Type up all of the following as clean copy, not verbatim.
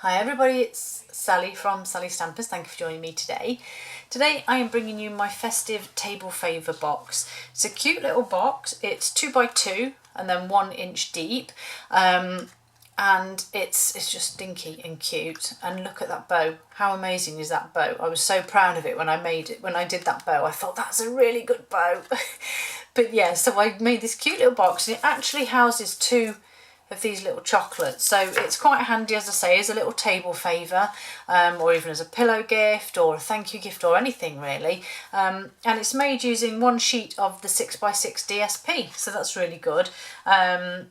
Hi everybody, it's Sally from Sally Stampers. Thank you for joining me today. Today I am bringing you my Festive Table Favour box. It's a cute little box. It's 2x2 and then 1 inch deep, and it's just dinky and cute. And look at that bow. How amazing is that bow? I was so proud of it when I made it. When I did that bow, I thought that's a really good bow. But yeah, so I made this cute little box, and it actually houses 2 of these little chocolates, so it's quite handy, as I say, as a little table favour, or even as a pillow gift or a thank you gift or anything really, and it's made using 1 sheet of the 6x6 DSP, so that's really good. I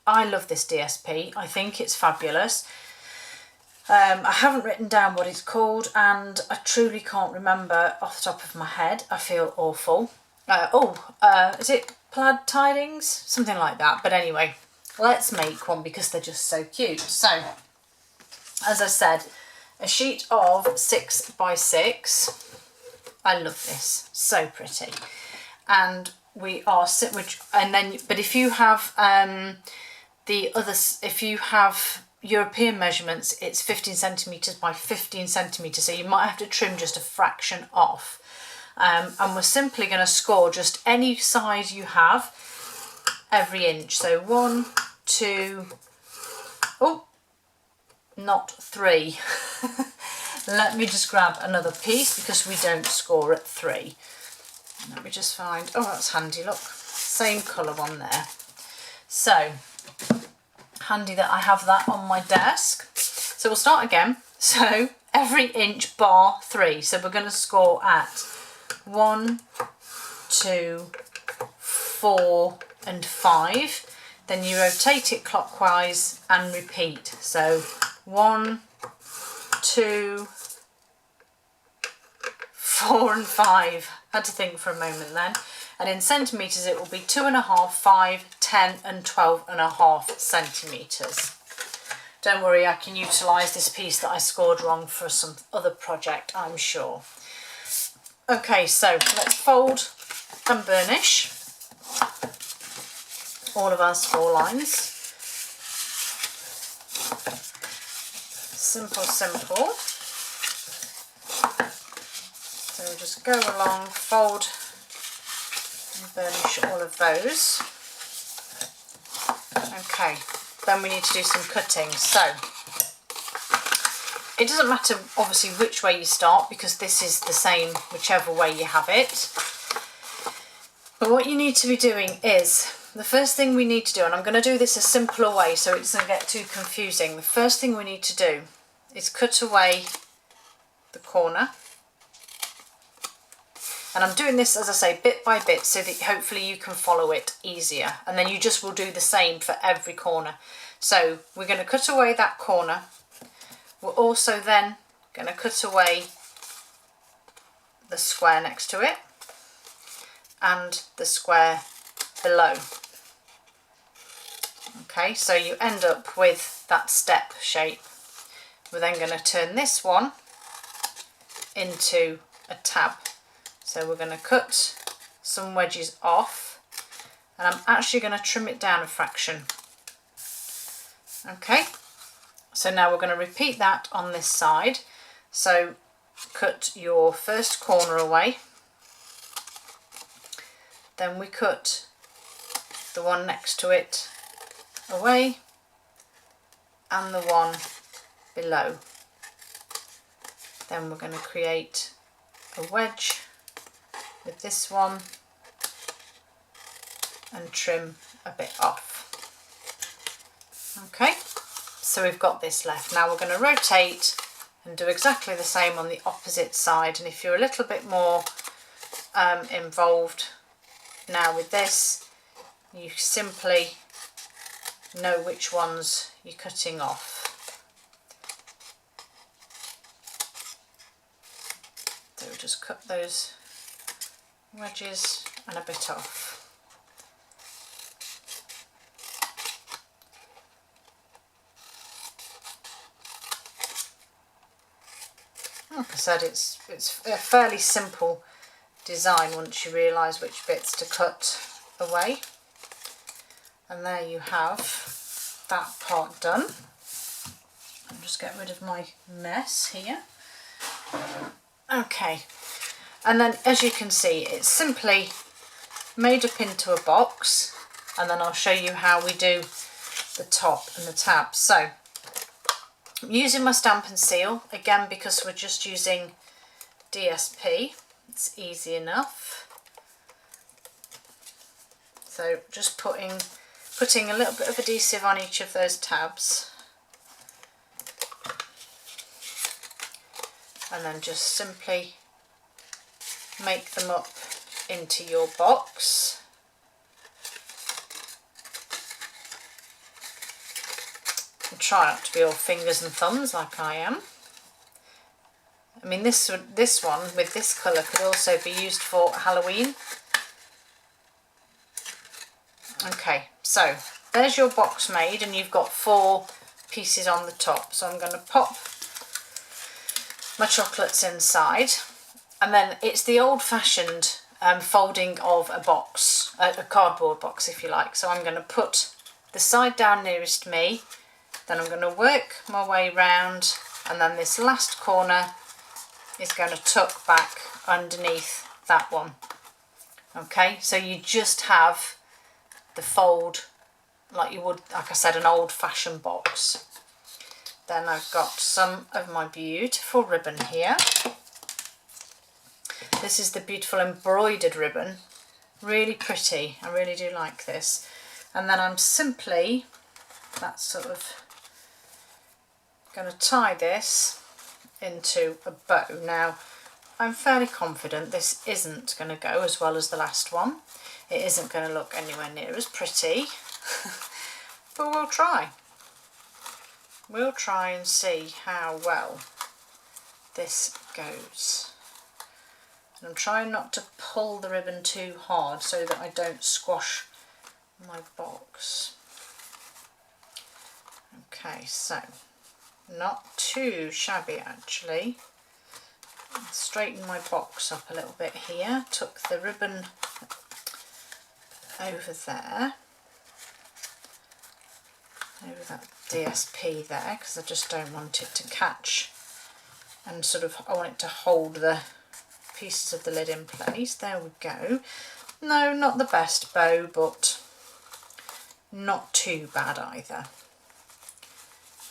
love this DSP. I think it's fabulous. I haven't written down what it's called and I truly can't remember off the top of my head. I feel awful. Is it plaid tidings? Something like that, but anyway, let's make one because they're just so cute. So, as I said, a sheet of 6x6. I love this, so pretty. And we are but if you have if you have European measurements, it's 15 centimeters by 15 centimeters, so you might have to trim just a fraction off. And we're simply going to score just any size you have every inch. So 1, 2, oh, not 3. Let me just grab another piece because we don't score at 3. Let me just find, oh, that's handy, look, same colour one there. So handy that I have that on my desk. So we'll start again. So every inch bar 3. So we're going to score at 1, 2, 4 and 5. Then you rotate it clockwise and repeat. So 1, 2, 4 and 5. Had to think for a moment then. And in centimetres it will be 2.5, 5, 10 and 12.5 centimetres. Don't worry, I can utilise this piece that I scored wrong for some other project, I'm sure. Okay, so let's fold and burnish all of our score lines. Simple, simple. So we'll just go along, fold and burnish all of those. Okay, then we need to do some cutting. So it doesn't matter obviously which way you start because this is the same whichever way you have it. But what you need to be doing is, the first thing we need to do, and I'm going to do this a simpler way so it doesn't get too confusing. The first thing we need to do is cut away the corner. And I'm doing this, as I say, bit by bit so that hopefully you can follow it easier. And then you just will do the same for every corner. So we're going to cut away that corner. We're also then going to cut away the square next to it and the square below. Okay, so you end up with that step shape. We're then going to turn this one into a tab. So we're going to cut some wedges off and I'm actually going to trim it down a fraction. Okay, so now we're going to repeat that on this side. So cut your first corner away, then we cut the one next to it away and the one below. Then we're going to create a wedge with this one and trim a bit off. Okay, so we've got this left. Now we're going to rotate and do exactly the same on the opposite side, and if you're a little bit more involved now with this, you simply know which ones you're cutting off. So we'll just cut those wedges and a bit off. Like I said, it's a fairly simple design once you realise which bits to cut away. And there you have that part done. I'll just get rid of my mess here. Okay, and then as you can see, it's simply made up into a box, and then I'll show you how we do the top and the tabs. So I'm using my stamp and seal again because we're just using DSP. It's easy enough. So just putting a little bit of adhesive on each of those tabs, and then just simply make them up into your box. And try not to be all fingers and thumbs like I am. I mean, this one with this colour could also be used for Halloween. Okay, so there's your box made, and you've got 4 pieces on the top. So I'm going to pop my chocolates inside, and then it's the old-fashioned folding of a box, a cardboard box if you like. So I'm going to put the side down nearest me, then I'm going to work my way round, and then this last corner is going to tuck back underneath that one. Okay, so you just have the fold like you would, like I said, an old-fashioned box. Then I've got some of my beautiful ribbon here. This is the beautiful embroidered ribbon, really pretty. I really do like this. And then I'm simply, that's sort of going to tie this into a bow. Now I'm fairly confident this isn't going to go as well as the last one. It isn't going to look anywhere near as pretty, but we'll try. We'll try and see how well this goes. And I'm trying not to pull the ribbon too hard so that I don't squash my box. Okay, so not too shabby actually. Straighten my box up a little bit here, tuck the ribbon over there, over that DSP there, because I just don't want it to catch, and sort of I want it to hold the pieces of the lid in place. There we go. No, not the best bow, but not too bad either.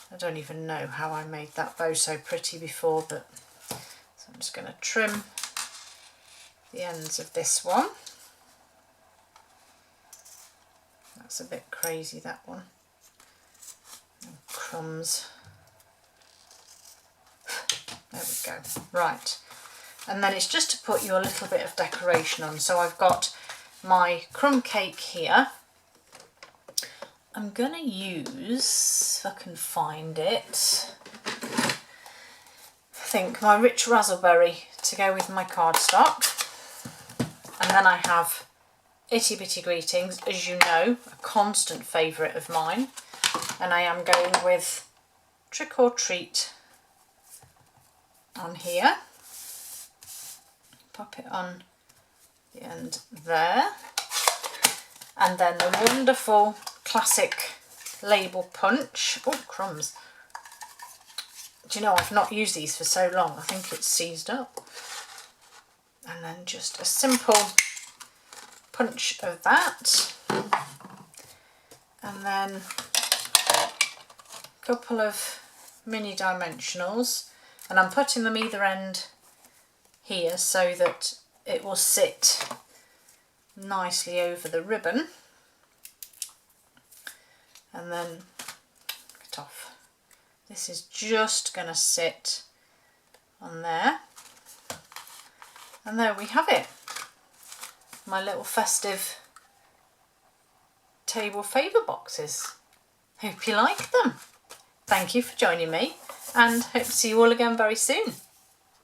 I don't even know how I made that bow so pretty before, but so I'm just going to trim the ends of this one. That's a bit crazy, that one. And crumbs. There we go. Right. And then it's just to put you a little bit of decoration on. So I've got my crumb cake here. I'm going to use, if I can find it, I think my rich razzleberry to go with my cardstock. And then I have Itty Bitty Greetings, as you know, a constant favourite of mine. And I am going with Trick or Treat on here. Pop it on the end there. And then the wonderful classic label punch. Oh, crumbs. Do you know, I've not used these for so long, I think it's seized up. And then just a simple punch of that, and then a couple of mini dimensionals, and I'm putting them either end here so that it will sit nicely over the ribbon, and then get off. This is just going to sit on there, and there we have it. My little festive table favour boxes. Hope you like them. Thank you for joining me, and hope to see you all again very soon.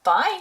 Bye.